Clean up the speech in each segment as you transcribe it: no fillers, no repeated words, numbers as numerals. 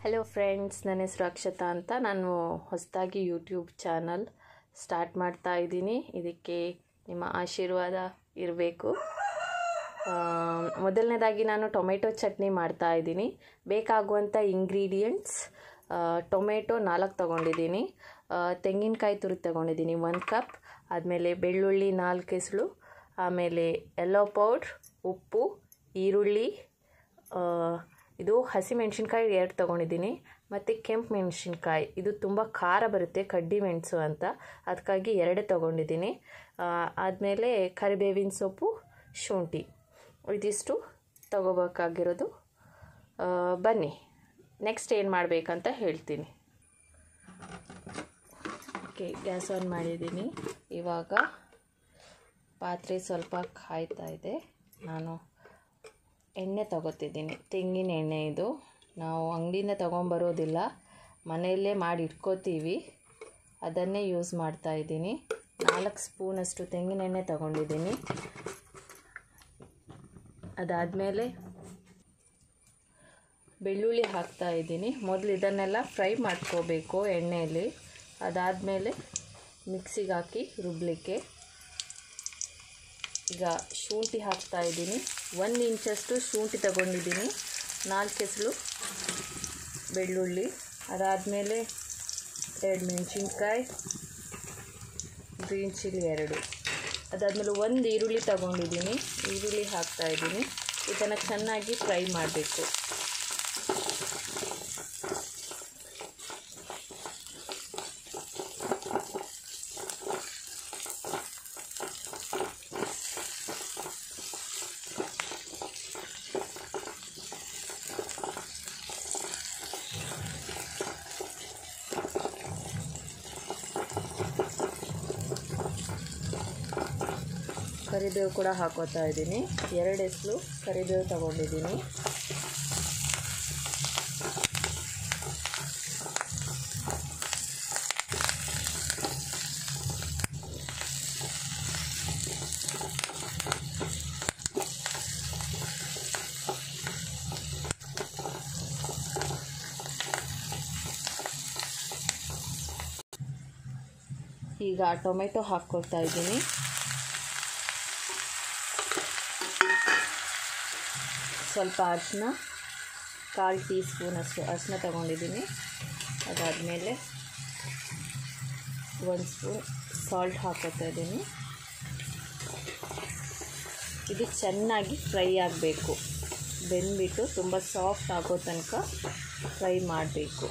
Hello friends, ನನ್ನ ಹೆಸರು ಅಕ್ಷತಾ ಅಂತ. ನಾನು ಹೊಸದಾಗಿ ಯೂಟ್ಯೂಬ್ ಚಾನಲ್ ಸ್ಟಾರ್ಟ್ ಮಾಡ್ತಾ ಇದ್ದೀನಿ. ಇದಕ್ಕೆ ನಿಮ್ಮ ಆಶೀರ್ವಾದ ಇರಬೇಕು. ಮೊದಲನೇದಾಗಿ ನಾನು ಟೊಮೆಟೊ ಚಟ್ನಿ ಮಾಡ್ತಾ ಇದ್ದೀನಿ. ಬೇಕಾಗುವಂಥ ಇಂಗ್ರೀಡಿಯೆಂಟ್ಸ್: ಟೊಮೆಟೊ 4 ತೊಗೊಂಡಿದ್ದೀನಿ, ತೆಂಗಿನಕಾಯಿ ತುರಿ ತೊಗೊಂಡಿದ್ದೀನಿ 1 ಕಪ್, ಆದಮೇಲೆ ಬೆಳ್ಳುಳ್ಳಿ 4 ಎಸಳು, ಆಮೇಲೆ ಯೆಲ್ಲೋ ಪೌಡ್ರ್, ಉಪ್ಪು, ಈರುಳ್ಳಿ, ಇದು ಹಸಿಮೆಣ್ಸಿನ್ಕಾಯಿ 2 ತೊಗೊಂಡಿದ್ದೀನಿ, ಮತ್ತು ಕೆಂಪು ಮೆಣಸಿನ್ಕಾಯಿ. ಇದು ತುಂಬ ಖಾರ ಬರುತ್ತೆ, ಕಡ್ಡಿ ಮೆಣಸು ಅಂತ, ಅದಕ್ಕಾಗಿ 2 ತೊಗೊಂಡಿದ್ದೀನಿ. ಆದಮೇಲೆ ಕರಿಬೇವಿನ ಸೊಪ್ಪು, ಶುಂಠಿ, ಇದಿಷ್ಟು ತೊಗೋಬೇಕಾಗಿರೋದು. ಬನ್ನಿ ನೆಕ್ಸ್ಟ್ ಏನು ಮಾಡಬೇಕಂತ ಹೇಳ್ತೀನಿ. ಓಕೆ, ಗ್ಯಾಸ್ ಆನ್ ಮಾಡಿದ್ದೀನಿ. ಇವಾಗ ಪಾತ್ರೆ ಸ್ವಲ್ಪ ಕಾಯ್ತಾ ಇದೆ. ನಾನು ಎಣ್ಣೆ ತೊಗೋತಿದ್ದೀನಿ, ತೆಂಗಿನ ಎಣ್ಣೆ. ಇದು ನಾವು ಅಂಗಡಿಯಿಂದ ತೊಗೊಂಬರೋದಿಲ್ಲ, ಮನೆಯಲ್ಲೇ ಮಾಡಿ ಇಟ್ಕೋತೀವಿ, ಅದನ್ನೇ ಯೂಸ್ ಮಾಡ್ತಾಯಿದ್ದೀನಿ. 4 ಸ್ಪೂನಷ್ಟು ತೆಂಗಿನ ಎಣ್ಣೆ ತೊಗೊಂಡಿದ್ದೀನಿ. ಅದಾದಮೇಲೆ ಬೆಳ್ಳುಳ್ಳಿ ಹಾಕ್ತಾಯಿದ್ದೀನಿ. ಮೊದಲು ಇದನ್ನೆಲ್ಲ ಫ್ರೈ ಮಾಡ್ಕೋಬೇಕು ಎಣ್ಣೆಯಲ್ಲಿ. ಅದಾದಮೇಲೆ ಮಿಕ್ಸಿಗೆ ಹಾಕಿ ರುಬ್ಬಲಿಕ್ಕೆ. ಈಗ ಶುಂಠಿ ಹಾಕ್ತಾಯಿದ್ದೀನಿ. 1 ಇಂಚಷ್ಟು ಶುಂಠಿ ತಗೊಂಡಿದ್ದೀನಿ, 4 ಎಸಳು ಬೆಳ್ಳುಳ್ಳಿ, ಅದಾದಮೇಲೆ 2 ಮೆಣಸಿನ್ಕಾಯಿ, ಗ್ರೀನ್ ಚಿಲ್ಲಿ 2, ಅದಾದಮೇಲೆ 1 ಈರುಳ್ಳಿ ತಗೊಂಡಿದ್ದೀನಿ. ಈರುಳ್ಳಿ ಹಾಕ್ತಾಯಿದ್ದೀನಿ. ಇದನ್ನು ಚೆನ್ನಾಗಿ ಫ್ರೈ ಮಾಡಬೇಕು. ಕರಿಬೇವು ಕೂಡ ಹಾಕೋತಾ ಇದ್ದೀನಿ. 2 ಎಸಳು ಕರಿಬೇವು ತಗೊಂಡಿದ್ದೀನಿ. ಈಗ ಟೊಮೆಟೊ ಹಾಕ್ಕೊಳ್ತಾ ಇದ್ದೀನಿ. ಸ್ವಲ್ಪ ಅರಿಶಿನ, 1/4 ಟೀ ಸ್ಪೂನಷ್ಟು ಅರಿಶಿನ ತಗೊಂಡಿದ್ದೀನಿ. ಅದಾದಮೇಲೆ 1 ಸ್ಪೂನ್ ಸಾಲ್ಟ್ ಹಾಕೋತಾ ಇದ್ದೀನಿ. ಇದು ಚೆನ್ನಾಗಿ ಫ್ರೈ ಆಗಬೇಕು, ಬೆಂದ್ಬಿಟ್ಟು ತುಂಬ ಸಾಫ್ಟ್ ಆಗೋ ತನಕ ಫ್ರೈ ಮಾಡಬೇಕು.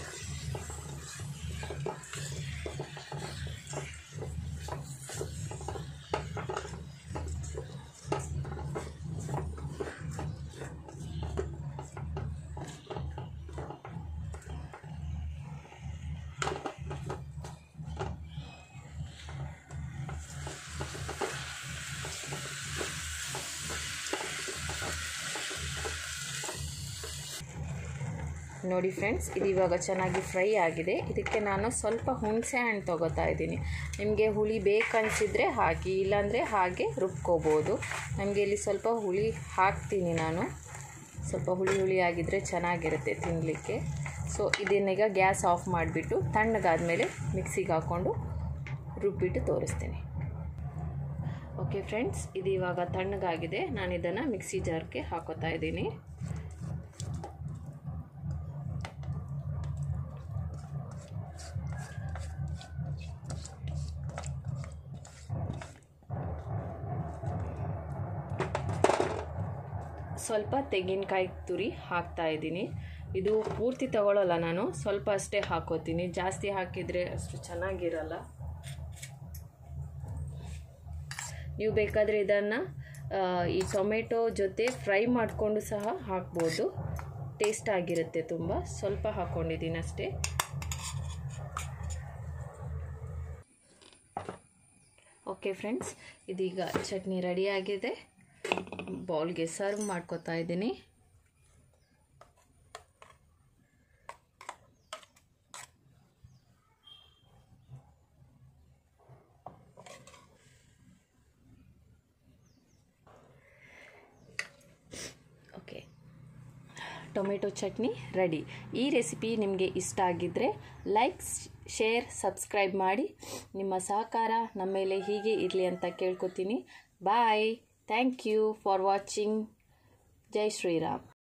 ನೋಡಿ ಫ್ರೆಂಡ್ಸ್, ಇದು ಇವಾಗ ಚೆನ್ನಾಗಿ ಫ್ರೈ ಆಗಿದೆ. ಇದಕ್ಕೆ ನಾನು ಸ್ವಲ್ಪ ಹುಣಸೆ ಹಣ್ಣು ತೊಗೋತಾ ಇದ್ದೀನಿ. ನಿಮಗೆ ಹುಳಿ ಬೇಕನ್ಸಿದ್ರೆ ಹಾಕಿ, ಇಲ್ಲಾಂದರೆ ಹಾಗೆ ರುಬ್ಕೋಬೋದು. ನಮಗೆ ಇಲ್ಲಿ ಸ್ವಲ್ಪ ಹುಳಿ ಹಾಕ್ತೀನಿ ನಾನು. ಸ್ವಲ್ಪ ಹುಳಿ ಆಗಿದ್ದರೆ ಚೆನ್ನಾಗಿರುತ್ತೆ ತಿನ್ನಲಿಕ್ಕೆ. ಸೊ ಇದನ್ನೀಗ ಗ್ಯಾಸ್ ಆಫ್ ಮಾಡಿಬಿಟ್ಟು ತಣ್ಣಗಾದಮೇಲೆ ಮಿಕ್ಸಿಗೆ ಹಾಕ್ಕೊಂಡು ರುಬ್ಬಿಟ್ಟು ತೋರಿಸ್ತೀನಿ. ಓಕೆ ಫ್ರೆಂಡ್ಸ್, ಇದು ಇವಾಗ ತಣ್ಣಗಾಗಿದೆ. ನಾನು ಇದನ್ನು ಮಿಕ್ಸಿ ಜಾರ್ಗೆ ಹಾಕೋತಾ ಇದ್ದೀನಿ. ಸ್ವಲ್ಪ ತೆಂಗಿನಕಾಯಿ ತುರಿ ಹಾಕ್ತಾ ಇದ್ದೀನಿ. ಇದು ಪೂರ್ತಿ ತಗೊಳ್ಳಲ್ಲ ನಾನು, ಸ್ವಲ್ಪ ಅಷ್ಟೇ ಹಾಕೋತೀನಿ. ಜಾಸ್ತಿ ಹಾಕಿದರೆ ಅಷ್ಟು ಚೆನ್ನಾಗಿರಲ್ಲ. ನೀವು ಬೇಕಾದರೆ ಇದನ್ನು ಈ ಟೊಮೆಟೊ ಜೊತೆ ಫ್ರೈ ಮಾಡಿಕೊಂಡು ಸಹ ಹಾಕ್ಬೋದು, ಟೇಸ್ಟ್ ಆಗಿರುತ್ತೆ ತುಂಬ. ಸ್ವಲ್ಪ ಹಾಕ್ಕೊಂಡಿದ್ದೀನಿ ಅಷ್ಟೇ. ಓಕೆ ಫ್ರೆಂಡ್ಸ್, ಇದೀಗ ಚಟ್ನಿ ರೆಡಿಯಾಗಿದೆ. ಬೌಲ್ಗೆ ಸರ್ವ್ ಮಾಡ್ಕೊತಾ ಇದ್ದೀನಿ. Okay, tomato chutney ready. ಈ ರೆಸಿಪಿ ನಿಮಗೆ ಇಷ್ಟ ಆಗಿದ್ದರೆ ಲೈಕ್, ಶೇರ್, ಸಬ್ಸ್ಕ್ರೈಬ್ ಮಾಡಿ. ನಿಮ್ಮ ಸಹಕಾರ ನಮ್ಮ ಮೇಲೆ ಹೀಗೆ ಇರಲಿ ಅಂತ ಕೇಳ್ಕೊತೀನಿ. Bye. Thank you for watching. ಜೈ ಶ್ರೀರಾಮ್.